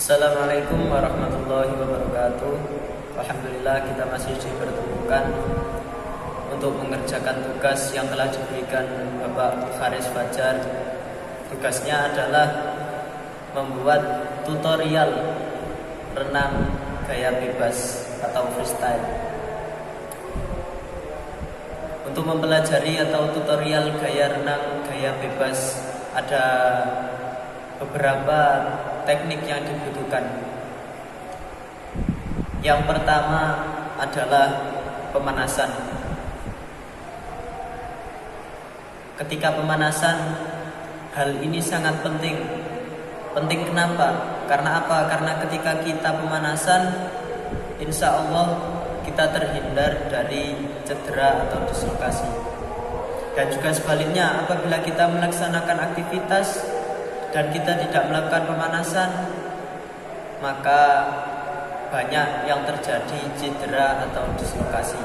Assalamualaikum warahmatullahi wabarakatuh. Alhamdulillah kita masih dipertemukan untuk mengerjakan tugas yang telah diberikan Bapak Faris Fajar. Tugasnya adalah membuat tutorial renang gaya bebas atau freestyle. Untuk mempelajari atau tutorial gaya renang gaya bebas ada beberapa teknik yang dibutuhkan. Yang pertama adalah pemanasan. Ketika pemanasan, hal ini sangat penting. Penting kenapa? Karena apa? Karena ketika kita pemanasan, insya Allah kita terhindar dari cedera atau dislokasi. Dan juga sebaliknya, apabila kita melaksanakan aktivitas dan kita tidak melakukan pemanasan, maka banyak yang terjadi cedera atau dislokasi.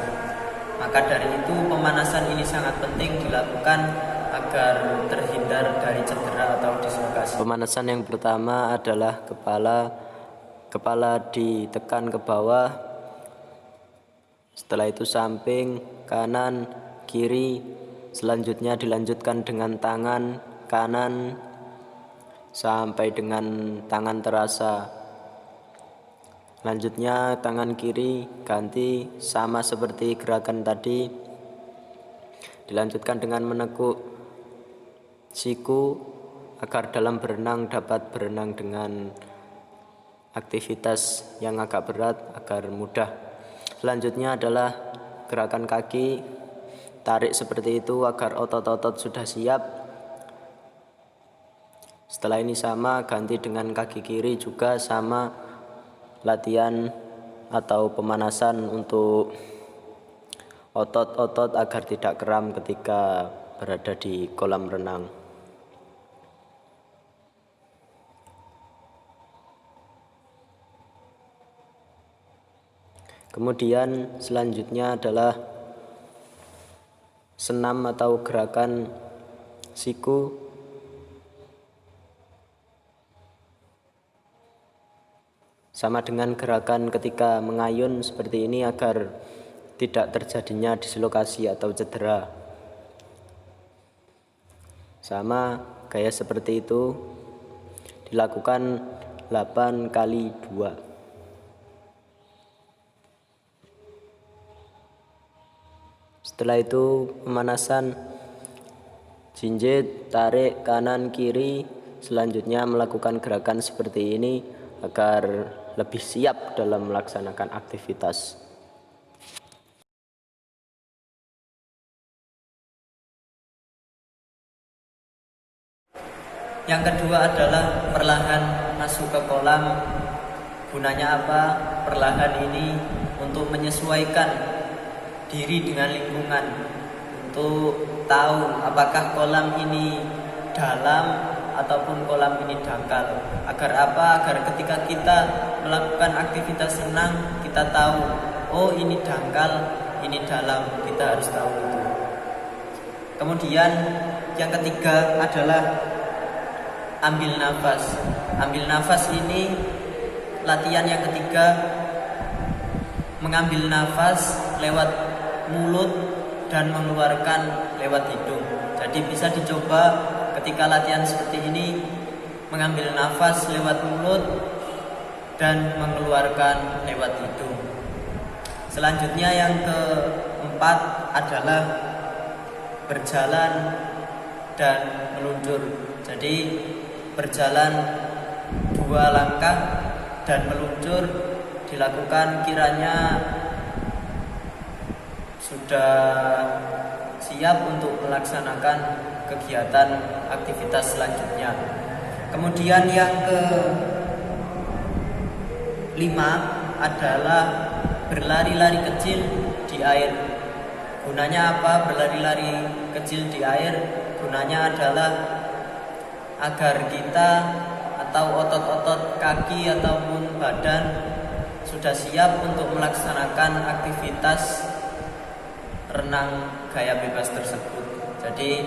Maka dari itu pemanasan ini sangat penting dilakukan agar terhindar dari cedera atau dislokasi. Pemanasan yang pertama adalah kepala ditekan ke bawah. Setelah itu samping, kanan, kiri. Selanjutnya dilanjutkan dengan tangan kanan sampai dengan tangan terasa. Lanjutnya tangan kiri ganti sama seperti gerakan tadi. Dilanjutkan dengan menekuk siku agar dalam berenang dapat berenang dengan aktivitas yang agak berat agar mudah. Selanjutnya adalah gerakan kaki, tarik seperti itu agar otot-otot sudah siap. Setelah ini sama, ganti dengan kaki kiri juga sama, latihan atau pemanasan untuk otot-otot agar tidak kram ketika berada di kolam renang. Kemudian selanjutnya adalah senam atau gerakan siku. Sama dengan gerakan ketika mengayun seperti ini agar tidak terjadinya dislokasi atau cedera. Sama gaya seperti itu dilakukan 8 kali 2. Setelah itu pemanasan, jinjit, tarik kanan kiri. Selanjutnya melakukan gerakan seperti ini agar lebih siap dalam melaksanakan aktivitas. Yang kedua adalah perlahan masuk ke kolam. Gunanya apa? Perlahan ini untuk menyesuaikan diri dengan lingkungan, untuk tahu apakah kolam ini dalam ataupun kolam ini dangkal. Agar apa? Agar ketika kita melakukan aktivitas renang, kita tahu, oh ini dangkal, ini dalam, kita harus tahu itu. Kemudian yang ketiga adalah ambil nafas. Ambil nafas ini latihan yang ketiga, mengambil nafas lewat mulut dan mengeluarkan lewat hidung. Jadi bisa dicoba ketika latihan seperti ini, mengambil nafas lewat mulut dan mengeluarkan lewat hidung. Selanjutnya yang keempat adalah berjalan dan meluncur. Jadi berjalan 2 langkah dan meluncur dilakukan kiranya sudah siap untuk melaksanakan kegiatan aktivitas selanjutnya. Kemudian yang kelima adalah berlari-lari kecil di air. Gunanya apa? Berlari-lari kecil di air gunanya adalah agar kita atau otot-otot kaki ataupun badan sudah siap untuk melaksanakan aktivitas renang gaya bebas tersebut. Jadi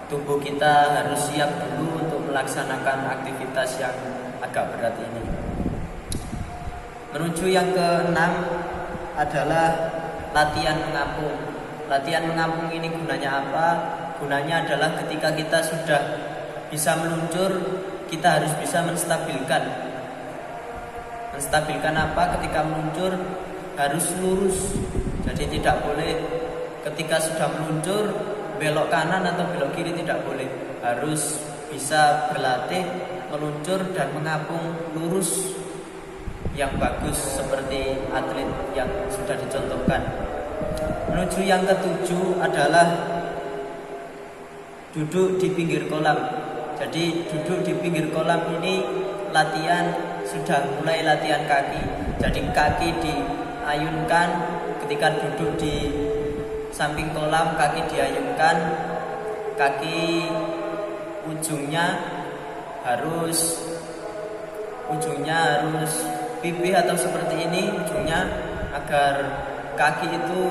tubuh kita harus siap dulu untuk melaksanakan aktivitas yang agak berat ini. Menuju yang keenam adalah latihan mengapung. Latihan mengapung ini gunanya apa? Gunanya adalah ketika kita sudah bisa meluncur, kita harus bisa menstabilkan. Menstabilkan apa? Ketika meluncur harus lurus. Jadi tidak boleh ketika sudah meluncur belok kanan atau belok kiri, tidak boleh. Harus bisa berlatih meluncur dan mengapung lurus yang bagus seperti atlet yang sudah dicontohkan. Menuju yang ketujuh adalah duduk di pinggir kolam. Jadi duduk di pinggir kolam ini latihan, sudah mulai latihan kaki. Jadi kaki diayunkan ketika duduk di samping kolam, kaki diayunkan, kaki ujungnya harus pipih atau seperti ini ujungnya, agar kaki itu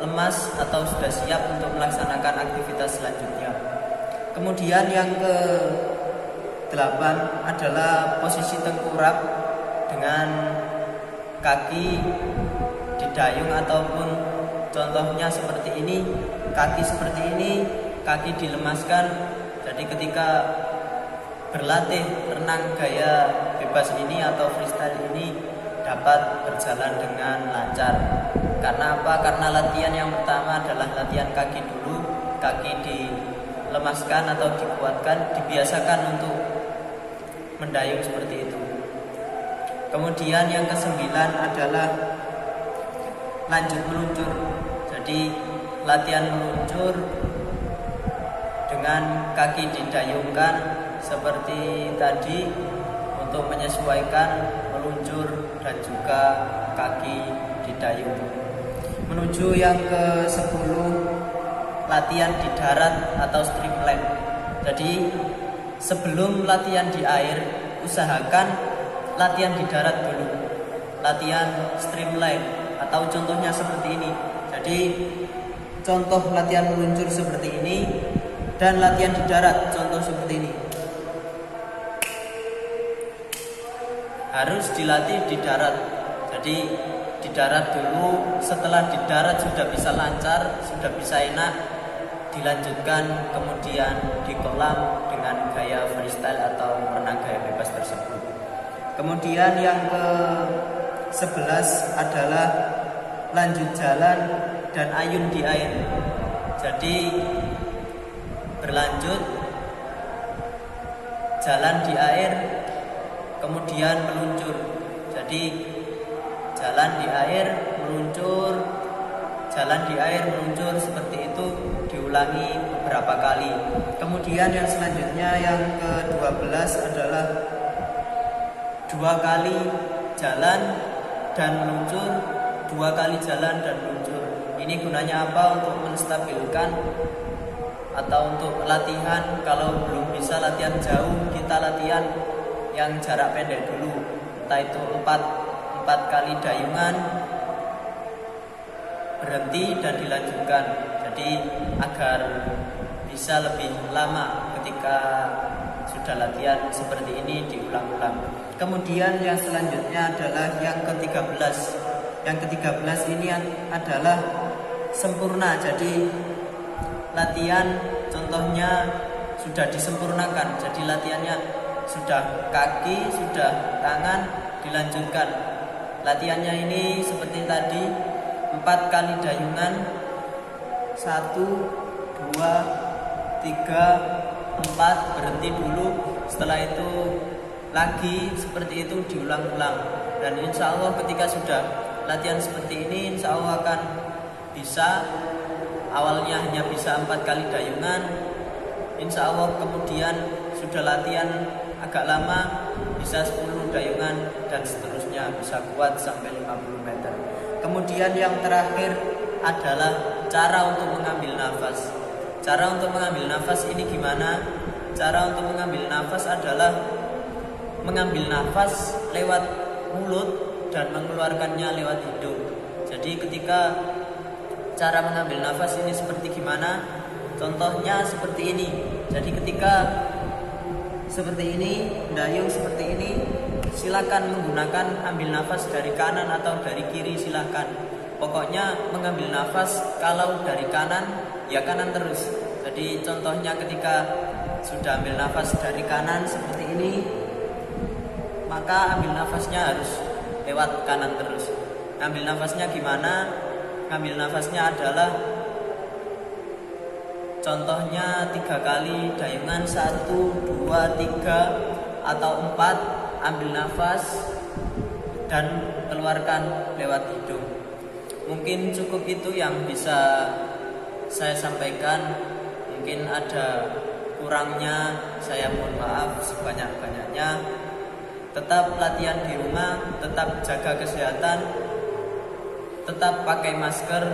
lemas atau sudah siap untuk melaksanakan aktivitas selanjutnya. Kemudian yang ke-8 adalah posisi tengkurap dengan kaki didayung ataupun contohnya seperti ini, kaki seperti ini, kaki dilemaskan. Jadi ketika berlatih renang gaya bebas ini atau freestyle ini dapat berjalan dengan lancar. Karena apa? Karena latihan yang pertama adalah latihan kaki dulu. Kaki dilemaskan atau dikuatkan, dibiasakan untuk mendayung seperti itu. Kemudian yang ke-9 adalah lanjut meluncur. Jadi latihan meluncur dengan kaki didayungkan seperti tadi untuk menyesuaikan meluncur dan juga kaki didayung. Menuju yang ke-10 latihan di darat atau streamline. Jadi sebelum latihan di air, usahakan latihan di darat dulu. Latihan streamline atau contohnya seperti ini. Jadi contoh latihan meluncur seperti ini dan latihan di darat contoh seperti ini. Harus dilatih di darat. Jadi di darat dulu, setelah di darat sudah bisa lancar, sudah bisa enak, dilanjutkan kemudian di kolam dengan gaya freestyle atau renang gaya bebas tersebut. Kemudian yang ke-11 adalah lanjut jalan dan ayun di air. Jadi berlanjut jalan di air kemudian meluncur. Jadi jalan di air meluncur, jalan di air meluncur, seperti itu diulangi beberapa kali. Kemudian yang selanjutnya yang ke-12 adalah 2 kali jalan dan meluncur, 2 kali jalan dan meluncur. Ini gunanya apa? Untuk menstabilkan atau untuk latihan. Kalau belum bisa latihan jauh, kita latihan yang jarak pendek dulu, entah itu 4 kali dayungan, berhenti dan dilanjutkan. Jadi agar bisa lebih lama ketika sudah latihan seperti ini diulang-ulang. Kemudian yang selanjutnya adalah yang ke-13. Yang ke-13 ini adalah sempurna. Jadi latihan contohnya sudah disempurnakan. Jadi latihannya sudah kaki, sudah tangan, dilanjutkan. Latihannya ini seperti tadi, 4 kali dayungan, 1, 2, 3, 4, berhenti dulu. Setelah itu lagi seperti itu diulang-ulang. Dan insya Allah ketika sudah latihan seperti ini, insya Allah akan bisa. Awalnya hanya bisa 4 kali dayungan, insya Allah kemudian sudah latihan agak lama bisa 10 dayungan dan seterusnya, bisa kuat sampai 50 meter. Kemudian yang terakhir adalah cara untuk mengambil nafas. Cara untuk mengambil nafas ini gimana? Cara untuk mengambil nafas adalah mengambil nafas lewat mulut dan mengeluarkannya lewat hidung. Jadi ketika cara mengambil nafas ini seperti gimana? Contohnya seperti ini. Jadi ketika seperti ini, dayung seperti ini, silakan menggunakan ambil nafas dari kanan atau dari kiri, silakan. Pokoknya mengambil nafas kalau dari kanan ya kanan terus. Jadi contohnya ketika sudah ambil nafas dari kanan seperti ini, maka ambil nafasnya harus lewat kanan terus. Ambil nafasnya gimana? Ambil nafasnya adalah contohnya 3 kali dayungan, 1, 2, 3 atau 4. Ambil nafas dan keluarkan lewat hidung. Mungkin cukup itu yang bisa saya sampaikan. Mungkin ada kurangnya, saya mohon maaf sebanyak-banyaknya. Tetap latihan di rumah, tetap jaga kesehatan, tetap pakai masker,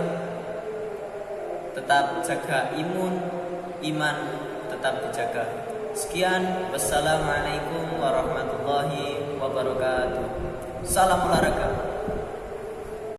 tetap jaga iman tetap dijaga. Sekian, wassalamualaikum warahmatullahi wabarakatuh. Salam olahraga.